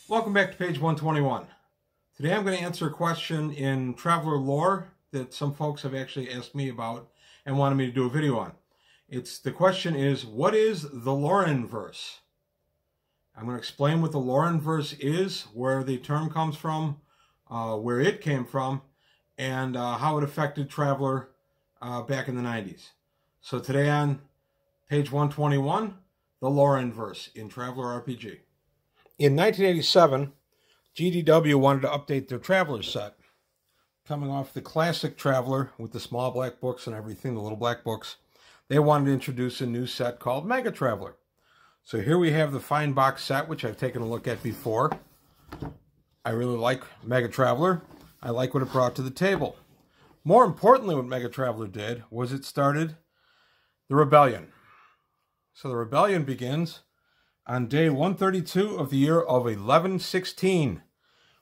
Welcome back to page 121. Today I'm going to answer a question in Traveler lore that some folks have actually asked me about and wanted me to do a video on. The question is, what is the Lorenverse? I'm going to explain what the Lorenverse is, where the term comes from, where it came from, and how it affected Traveler back in the 90s. So today on page 121, the Lorenverse in Traveler RPG. In 1987, GDW wanted to update their Traveler set. Coming off the classic Traveler with the small black books and everything, the little black books, they wanted to introduce a new set called Mega Traveler. So here we have the fine box set, which I've taken a look at before. I really like Mega Traveler. I like what it brought to the table. More importantly, what Mega Traveler did was it started the rebellion. So the rebellion begins on day 132 of the year of 1116,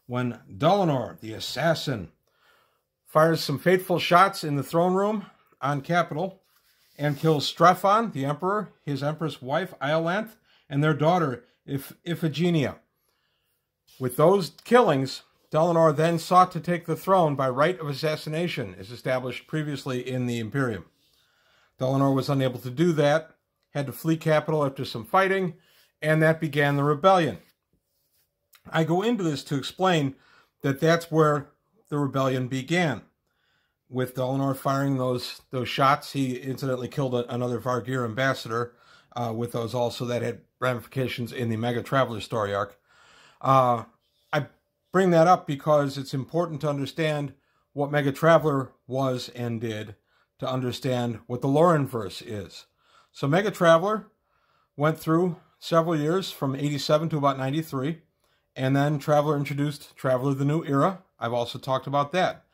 when Dolanor, the assassin, fires some fateful shots in the throne room on Capitol and kills Strephon, the emperor, his empress wife, Iolanthe, and their daughter, Iphigenia. With those killings, Dolanor then sought to take the throne by right of assassination, as established previously in the Imperium. Dolanor was unable to do that, had to flee Capitol after some fighting, and that began the rebellion. I go into this to explain that that's where the rebellion began. With Dolanor firing those shots, he incidentally killed another Vargir ambassador with those also. That had ramifications in the Mega Traveler story arc. I bring that up because it's important to understand what Mega Traveler was and did to understand what the Lorenverse is. So Mega Traveler went through several years from 87 to about 93, and then Traveler introduced Traveler the New Era. I've also talked about that.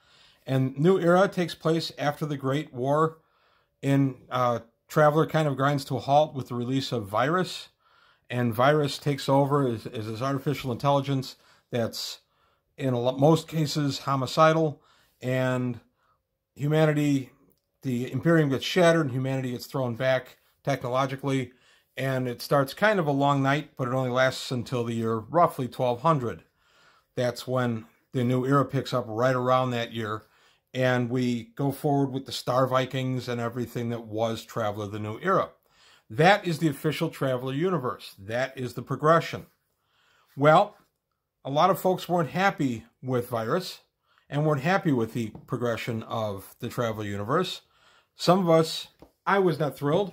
And New Era takes place after the Great War. Traveler kind of grinds to a halt with the release of Virus, and Virus takes over as this artificial intelligence that's in most cases homicidal, and humanity, the Imperium gets shattered and humanity gets thrown back technologically. And it starts kind of a long night, but it only lasts until the year roughly 1200. That's when the New Era picks up, right around that year. And we go forward with the Star Vikings and everything that was Traveler the New Era. That is the official Traveler universe. That is the progression. Well, a lot of folks weren't happy with Virus and weren't happy with the progression of the Traveler universe. Some of us, I was not thrilled,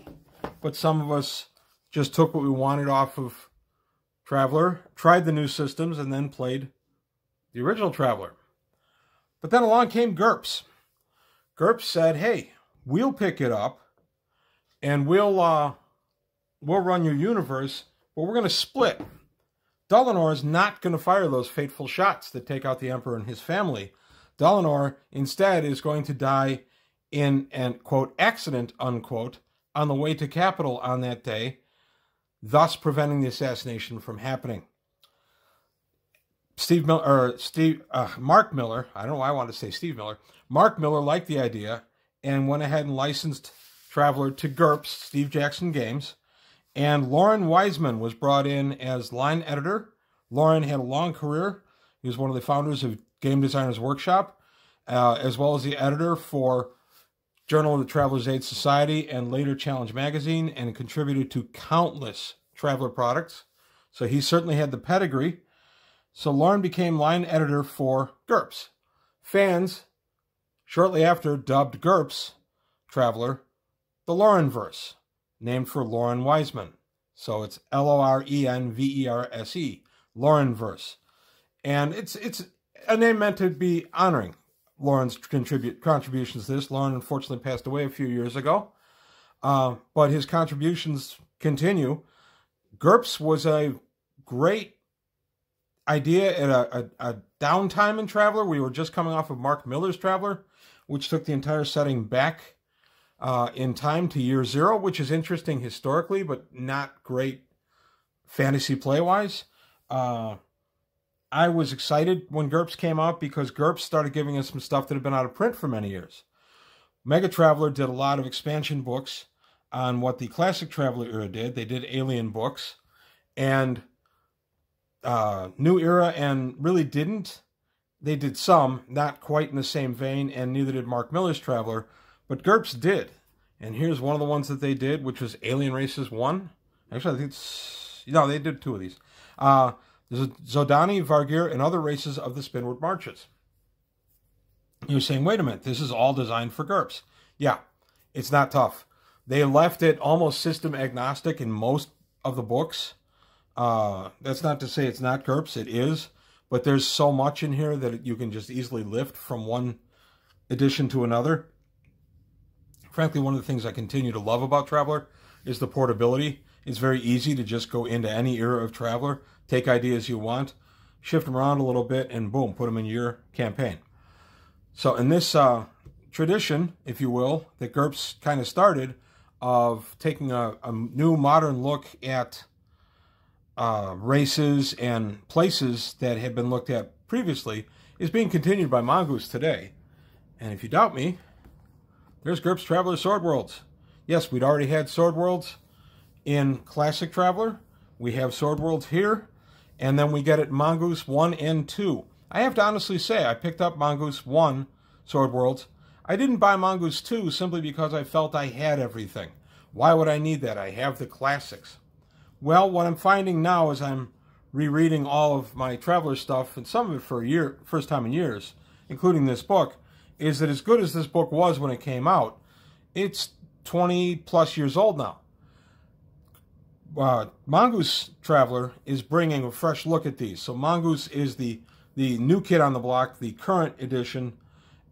but some of us just took what we wanted off of Traveler, tried the new systems, and then played the original Traveler. But then along came GURPS. GURPS said, hey, we'll pick it up, and we'll run your universe, but we're going to split. Dolanor is not going to fire those fateful shots that take out the Emperor and his family. Dolanor, instead, is going to die in an, quote, accident, unquote, on the way to Capitol on that day, thus preventing the assassination from happening. Mark Miller, I don't know why I wanted to say Steve Miller, Mark Miller liked the idea and went ahead and licensed Traveler to GURPS, Steve Jackson Games, and Loren Wiseman was brought in as line editor. Loren had a long career. He was one of the founders of Game Designers Workshop, as well as the editor for Journal of the Traveler's Aid Society and later Challenge Magazine, and contributed to countless Traveler products. So he certainly had the pedigree. So Loren became line editor for GURPS. Fans, shortly after, dubbed GURPS Traveler the Lorenverse, named for Loren Wiseman. So it's Lorenverse, Lorenverse. And it's a name meant to be honoring Loren's contributions to this. Loren unfortunately passed away a few years ago, but his contributions continue. GURPS was a great idea at a downtime in Traveler. We were just coming off of Mark Miller's Traveler, which took the entire setting back in time to year 0, which is interesting historically, but not great fantasy play-wise. I was excited when GURPS came out because GURPS started giving us some stuff that had been out of print for many years. Mega Traveler did a lot of expansion books on what the Classic Traveler era did. They did Alien books, and New Era and really didn't. They did some, not quite in the same vein, and neither did Mark Millar's Traveler, but GURPS did. And here's one of the ones that they did, which was Alien Races 1. Actually, I think it's... No, they did 2 of these. There's Zodani, Vargir, and other races of the Spinward Marches. You're saying, wait a minute, this is all designed for GURPS. Yeah, it's not tough. They left it almost system agnostic in most of the books. That's not to say it's not GURPS, it is. But there's so much in here that you can just easily lift from one edition to another. Frankly, one of the things I continue to love about Traveler is the portability. It's very easy to just go into any era of Traveler, take ideas you want, shift them around a little bit, and boom, put them in your campaign. So in this tradition, if you will, that GURPS kind of started, of taking a new modern look at races and places that had been looked at previously, is being continued by Mongoose today. And if you doubt me, there's GURPS Traveler Sword Worlds. Yes, we'd already had Sword Worlds in Classic Traveler. We have Sword Worlds here, and then we get it Mongoose 1 and 2. I have to honestly say, I picked up Mongoose 1 Sword Worlds. I didn't buy Mongoose 2 simply because I felt I had everything. Why would I need that? I have the classics. Well, what I'm finding now as I'm rereading all of my Traveler stuff, and some of it for a year, first time in years, including this book, is that as good as this book was when it came out, it's 20 plus years old now. Mongoose Traveler is bringing a fresh look at these. So Mongoose is the new kid on the block, the current edition,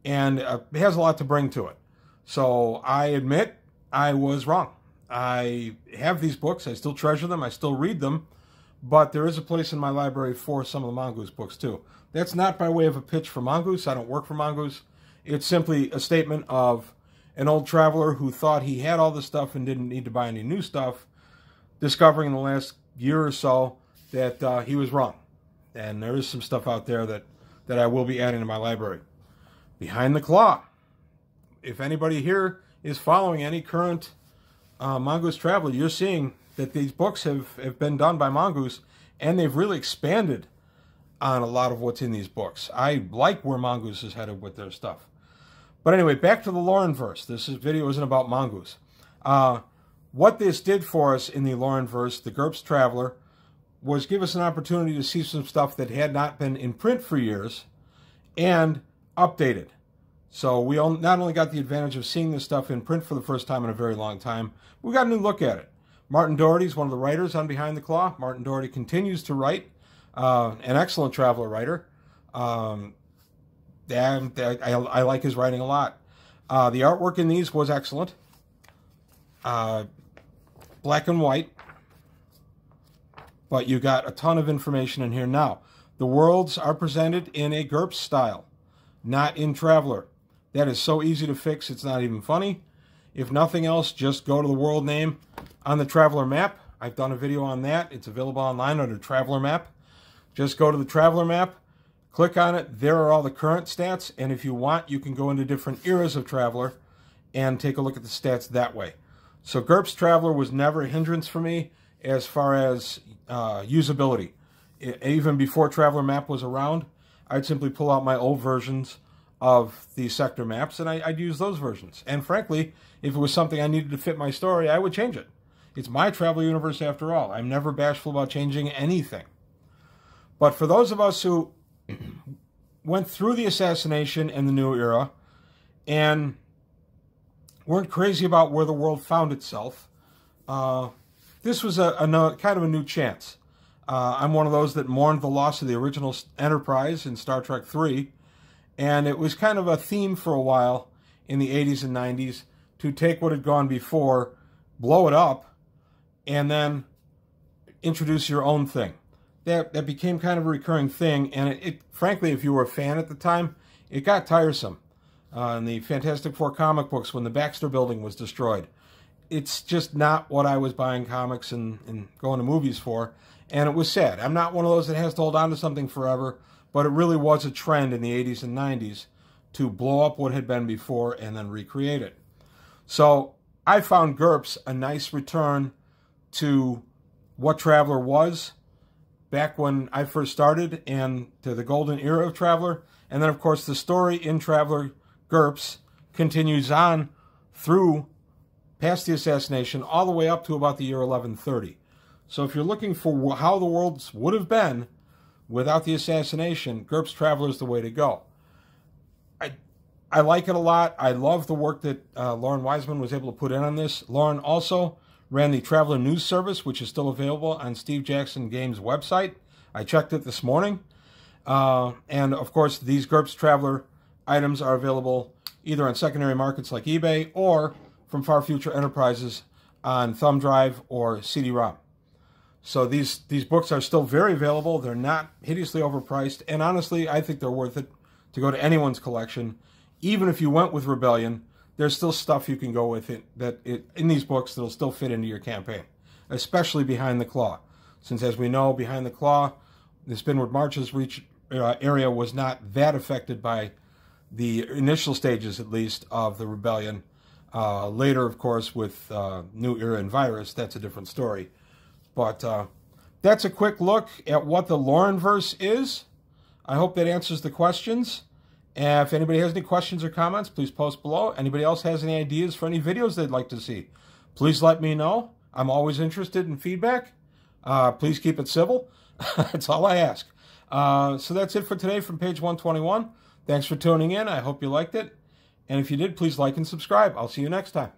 and it has a lot to bring to it. So I admit I was wrong. I have these books. I still treasure them. I still read them. But there is a place in my library for some of the Mongoose books, too. That's not by way of a pitch for Mongoose. I don't work for Mongoose. It's simply a statement of an old traveler who thought he had all this stuff and didn't need to buy any new stuff, discovering in the last year or so that he was wrong. And there is some stuff out there that I will be adding to my library. Behind the Claw. If anybody here is following any current Mongoose Traveler, you're seeing that these books have been done by Mongoose, and they've really expanded on a lot of what's in these books. I like where Mongoose is headed with their stuff. But anyway, back to the Lorenverse. This video isn't about Mongoose. What this did for us in the Lorenverse, the GURPS Traveler, was give us an opportunity to see some stuff that had not been in print for years and updated. So we not only got the advantage of seeing this stuff in print for the first time in a very long time, we got a new look at it. Martin Doherty is one of the writers on Behind the Claw. Martin Doherty continues to write, an excellent Traveler writer. I like his writing a lot. The artwork in these was excellent. Black and white. But you got a ton of information in here now. The worlds are presented in a GURPS style, not in Traveler. That is so easy to fix, it's not even funny. If nothing else, just go to the world name on the Traveler map. I've done a video on that. It's available online under Traveler map. Just go to the Traveler map, click on it. There are all the current stats, and if you want, you can go into different eras of Traveler and take a look at the stats that way. So GURPS Traveler was never a hindrance for me as far as usability. Even before Traveler map was around, I'd simply pull out my old versions of the sector maps, and I'd use those versions. And frankly, if it was something I needed to fit my story, I would change it. It's my Traveler universe after all. I'm never bashful about changing anything. But for those of us who went through the assassination and the new era and weren't crazy about where the world found itself, this was kind of a new chance. I'm one of those that mourned the loss of the original Enterprise in Star Trek III, and it was kind of a theme for a while in the 80s and 90s to take what had gone before, blow it up, and then introduce your own thing. That became kind of a recurring thing, and it frankly, if you were a fan at the time, it got tiresome. In the Fantastic Four comic books, when the Baxter Building was destroyed, it's just not what I was buying comics and going to movies for, and it was sad. I'm not one of those that has to hold on to something forever, but it really was a trend in the 80s and 90s to blow up what had been before and then recreate it. So I found GURPS a nice return to what Traveler was back when I first started and to the golden era of Traveler. And then, of course, the story in Traveler GURPS continues on through past the assassination all the way up to about the year 1130. So if you're looking for how the worlds would have been without the assassination, GURPS Traveler is the way to go. I like it a lot. I love the work that Lauren Wiseman was able to put in on this. Lauren also ran the Traveler News Service, which is still available on Steve Jackson Games' website. I checked it this morning. And, of course, these GURPS Traveler items are available either on secondary markets like eBay or from Far Future Enterprises on thumb drive or CD-ROM. So these books are still very available. They're not hideously overpriced. And, honestly, I think they're worth it to go to anyone's collection. Even if you went with Rebellion, there's still stuff you can go with in these books that'll still fit into your campaign, especially Behind the Claw. Since, as we know, Behind the Claw, the Spinward Marches area was not that affected by the initial stages, at least, of the Rebellion. Later, of course, with New Era and Virus, that's a different story. But that's a quick look at what the Lorenverse is. I hope that answers the questions. And if anybody has any questions or comments, please post below. Anybody else has any ideas for any videos they'd like to see, please let me know. I'm always interested in feedback. Please keep it civil. That's all I ask. So that's it for today from page 121. Thanks for tuning in. I hope you liked it. And if you did, please like and subscribe. I'll see you next time.